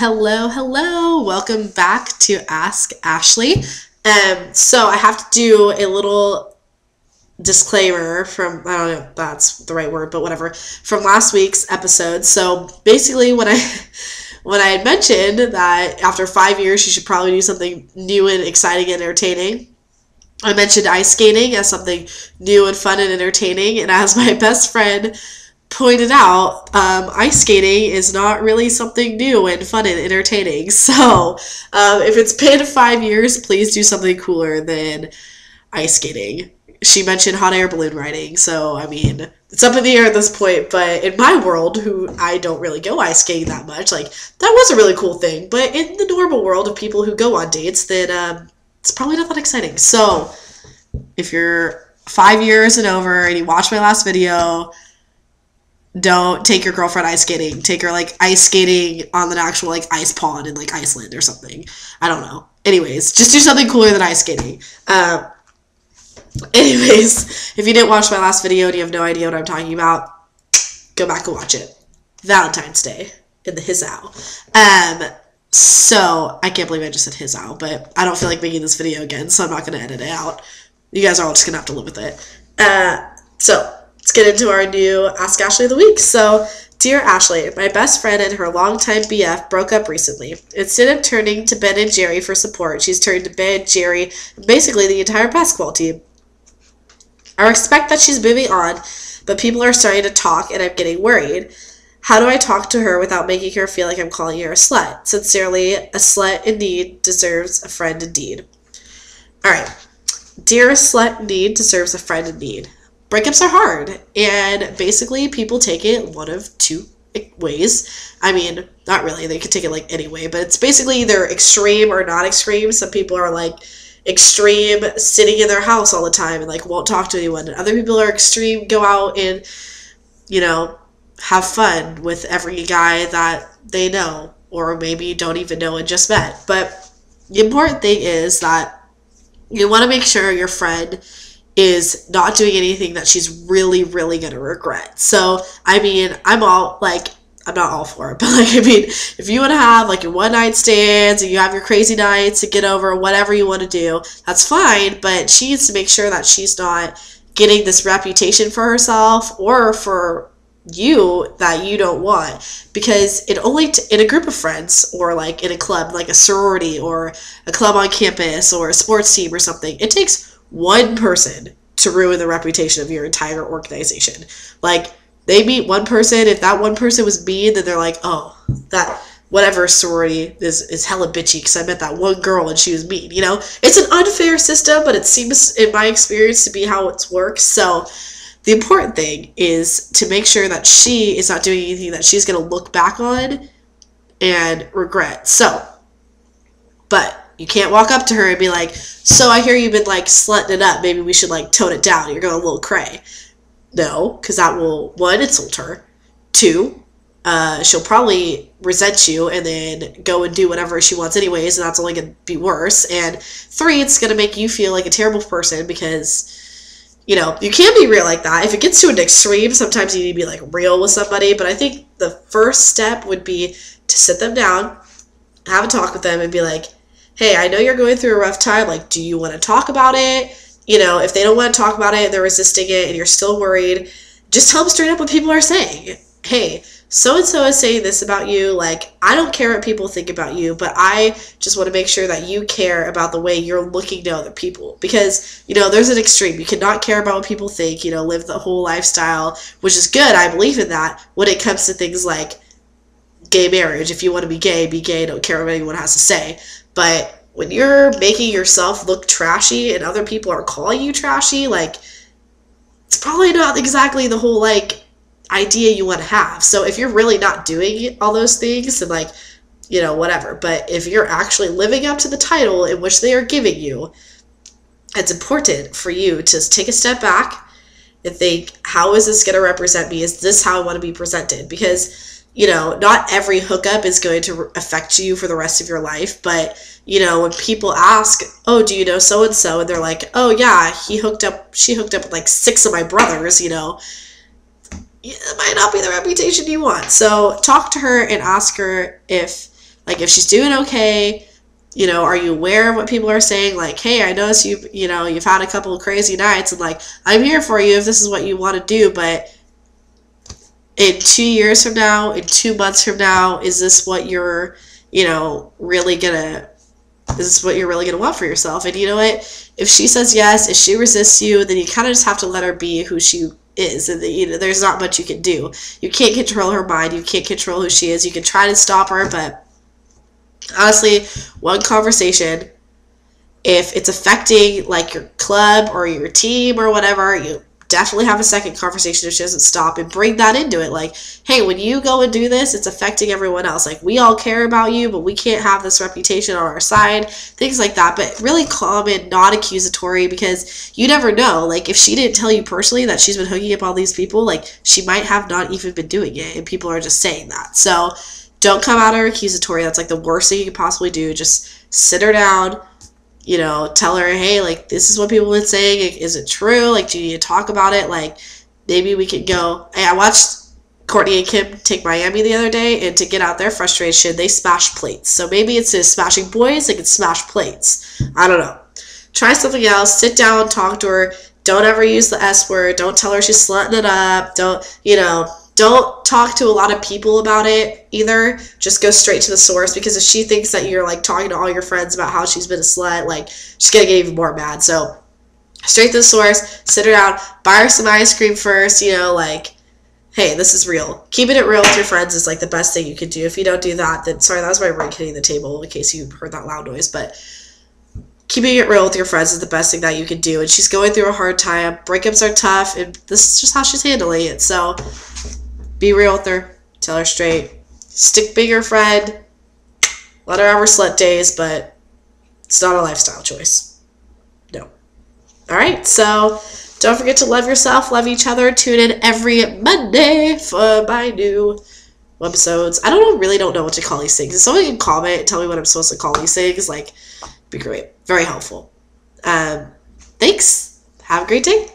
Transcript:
Hello, hello. Welcome back to Ask Ashley. So I have to do a little disclaimer from, I don't know if that's the right word, but whatever, from last week's episode. So basically when I had mentioned that after 5 years you should probably do something new and exciting and entertaining, I mentioned ice skating as something new and fun and entertaining, and as my best friend pointed out, ice skating is not really something new and fun and entertaining. So if it's been 5 years, please do something cooler than ice skating. She mentioned hot air balloon riding, so I mean, it's up in the air at this point, but in my world, who I don't really go ice skating that much, like, that was a really cool thing. But in the normal world of people who go on dates, then it's probably not that exciting. So if you're 5 years and over and you watch my last video, don't take your girlfriend ice skating. Take her, like, ice skating on an actual, like, ice pond in, like, Iceland or something. I don't know. Anyways, just do something cooler than ice skating. Anyways, if you didn't watch my last video and you have no idea what I'm talking about, go back and watch it. Valentine's Day in the Hizow. So, I can't believe I just said Hizow, but I don't feel like making this video again, so I'm not going to edit it out. You guys are all just going to have to live with it. So, let's get into our new Ask Ashley of the week. So, Dear Ashley, my best friend and her longtime BF broke up recently. Instead of turning to Ben and Jerry for support, she's turned to Ben, Jerry, and basically the entire basketball team. I respect that she's moving on, but people are starting to talk and I'm getting worried. How do I talk to her without making her feel like I'm calling her a slut? Sincerely, a slut in need deserves a friend indeed. Alright. Dear slut in need deserves a friend in need. Breakups are hard, and basically people take it one of two ways. I mean, not really, they could take it like any way, but it's basically either extreme or not extreme. Some people are like extreme, sitting in their house all the time and like won't talk to anyone, and other people are extreme, go out and, you know, have fun with every guy that they know or maybe don't even know and just met. But the important thing is that you want to make sure your friend is not doing anything that she's really, really going to regret. So, I mean, I'm not all for it, but like, I mean, if you want to have like your one night stands and you have your crazy nights to get over whatever you want to do, that's fine, but she needs to make sure that she's not getting this reputation for herself or for you that you don't want, because it only in a group of friends or like in a club, like a sorority or a club on campus or a sports team or something, it takes one person to ruin the reputation of your entire organization. Like, they meet one person, if that one person was mean, then they're like, oh, that whatever sorority is hella bitchy because I met that one girl and she was mean, you know? It's an unfair system, but it seems, in my experience, to be how it works. So the important thing is to make sure that she is not doing anything that she's going to look back on and regret. So, but you can't walk up to her and be like, so I hear you've been like slutting it up. Maybe we should like tone it down. You're going a little cray. No, because that will, one, insult her. Two, she'll probably resent you and then go and do whatever she wants anyways, and that's only going to be worse. And three, it's going to make you feel like a terrible person because, you know, you can be real like that. If it gets to an extreme, sometimes you need to be like real with somebody. But I think the first step would be to sit them down, have a talk with them, and be like, hey, I know you're going through a rough time. Like, do you want to talk about it? You know, if they don't want to talk about it, they're resisting it, and you're still worried, just tell them straight up what people are saying. Hey, so-and-so is saying this about you. Like, I don't care what people think about you, but I just want to make sure that you care about the way you're looking to other people. Because, you know, there's an extreme. You cannot care about what people think, you know, live the whole lifestyle, which is good. I believe in that when it comes to things like gay marriage. If you want to be gay, don't care what anyone has to say. But when you're making yourself look trashy and other people are calling you trashy, like, it's probably not exactly the whole, like, idea you want to have. So if you're really not doing all those things, then, like, you know, whatever. But if you're actually living up to the title in which they are giving you, it's important for you to take a step back and think, how is this going to represent me? Is this how I want to be presented? Because, you know, not every hookup is going to affect you for the rest of your life, but, you know, when people ask, oh, do you know so-and-so? And they're like, oh, yeah, she hooked up with like 6 of my brothers, you know, it might not be the reputation you want. So talk to her and ask her if Like, if she's doing okay, you know, are you aware of what people are saying? Like, hey, I notice you know, you've had a couple of crazy nights, and like, I'm here for you if this is what you want to do, but in 2 years from now, in 2 months from now, is this what you're, you know, really gonna, is this what you're really gonna want for yourself? And you know what? If she says yes, if she resists you, then you kind of just have to let her be who she is, and you know, there's not much you can do. You can't control her mind. You can't control who she is. You can try to stop her, but honestly, one conversation, if it's affecting like your club or your team or whatever, you definitely have a second conversation if she doesn't stop, and bring that into it. Like, hey, when you go and do this, it's affecting everyone else. Like, we all care about you, but we can't have this reputation on our side. Things like that, but really calm and not accusatory, because you never know. Like, if she didn't tell you personally that she's been hooking up all these people, like, she might have not even been doing it, and people are just saying that. So don't come at her accusatory. That's like the worst thing you could possibly do. Just sit her down, you know, tell her, hey, like, this is what people have been saying. Is it true? Like, do you need to talk about it? Like, maybe we could go. Hey, I watched Courtney and Kim take Miami the other day, and to get out their frustration, they smashed plates. So maybe instead of smashing boys, they could smash plates. I don't know. Try something else. Sit down, talk to her. Don't ever use the S word. Don't tell her she's slutting it up. Don't talk to a lot of people about it either. Just go straight to the source, because if she thinks that you're like talking to all your friends about how she's been a slut, like, she's gonna get even more mad. So straight to the source, sit her down, buy her some ice cream first, you know, like, hey, this is real. Keeping it real with your friends is like the best thing you could do. If you don't do that, then, sorry, that was my ring hitting the table in case you heard that loud noise, but keeping it real with your friends is the best thing that you could do. And she's going through a hard time. Breakups are tough, and this is just how she's handling it. So be real with her. Tell her straight. Stick being her friend. Let her have her slut days, but it's not a lifestyle choice. No. All right, so don't forget to love yourself, love each other. Tune in every Monday for my new webisodes. Really don't know what to call these things. If someone can comment and tell me what I'm supposed to call these things, like, it'd be great. Very helpful. Thanks. Have a great day.